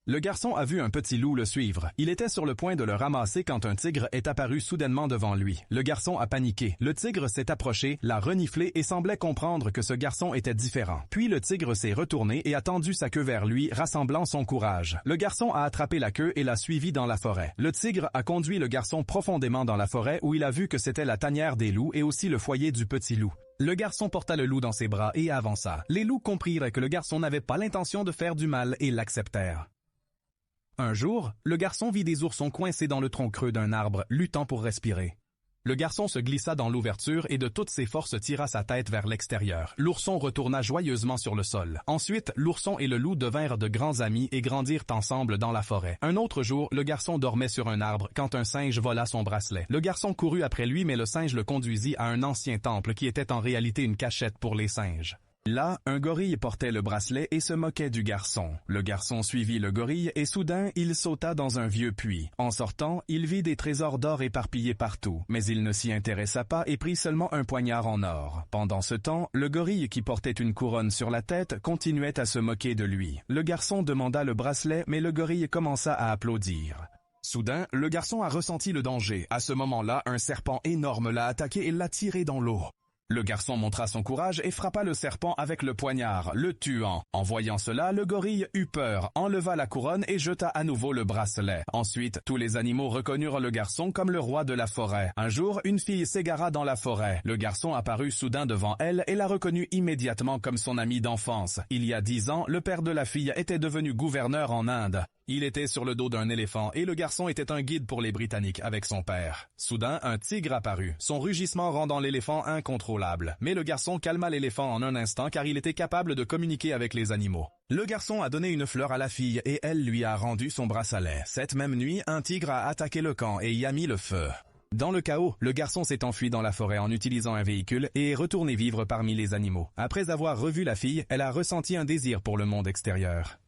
Le garçon a vu un petit loup le suivre. Il était sur le point de le ramasser quand un tigre est apparu soudainement devant lui. Le garçon a paniqué. Le tigre s'est approché, l'a reniflé et semblait comprendre que ce garçon était différent. Puis le tigre s'est retourné et a tendu sa queue vers lui, rassemblant son courage. Le garçon a attrapé la queue et l'a suivi dans la forêt. Le tigre a conduit le garçon profondément dans la forêt où il a vu que c'était la tanière des loups et aussi le foyer du petit loup. Le garçon porta le loup dans ses bras et avança. Les loups comprirent que le garçon n'avait pas l'intention de faire du mal et l'acceptèrent. Un jour, le garçon vit des oursons coincés dans le tronc creux d'un arbre, luttant pour respirer. Le garçon se glissa dans l'ouverture et de toutes ses forces tira sa tête vers l'extérieur. L'ourson retourna joyeusement sur le sol. Ensuite, l'ourson et le loup devinrent de grands amis et grandirent ensemble dans la forêt. Un autre jour, le garçon dormait sur un arbre quand un singe vola son bracelet. Le garçon courut après lui, mais le singe le conduisit à un ancien temple qui était en réalité une cachette pour les singes. Là, un gorille portait le bracelet et se moquait du garçon. Le garçon suivit le gorille et soudain, il sauta dans un vieux puits. En sortant, il vit des trésors d'or éparpillés partout, mais il ne s'y intéressa pas et prit seulement un poignard en or. Pendant ce temps, le gorille qui portait une couronne sur la tête continuait à se moquer de lui. Le garçon demanda le bracelet, mais le gorille commença à applaudir. Soudain, le garçon a ressenti le danger. À ce moment-là, un serpent énorme l'a attaqué et l'a tiré dans l'eau. Le garçon montra son courage et frappa le serpent avec le poignard, le tuant. En voyant cela, le gorille eut peur, enleva la couronne et jeta à nouveau le bracelet. Ensuite, tous les animaux reconnurent le garçon comme le roi de la forêt. Un jour, une fille s'égara dans la forêt. Le garçon apparut soudain devant elle et la reconnut immédiatement comme son ami d'enfance. Il y a 10 ans, le père de la fille était devenu gouverneur en Inde. Il était sur le dos d'un éléphant et le garçon était un guide pour les Britanniques avec son père. Soudain, un tigre apparut. Son rugissement rendant l'éléphant incontrôlable. Mais le garçon calma l'éléphant en un instant car il était capable de communiquer avec les animaux. Le garçon a donné une fleur à la fille et elle lui a rendu son bracelet. Cette même nuit, un tigre a attaqué le camp et y a mis le feu. Dans le chaos, le garçon s'est enfui dans la forêt en utilisant un véhicule et est retourné vivre parmi les animaux. Après avoir revu la fille, elle a ressenti un désir pour le monde extérieur.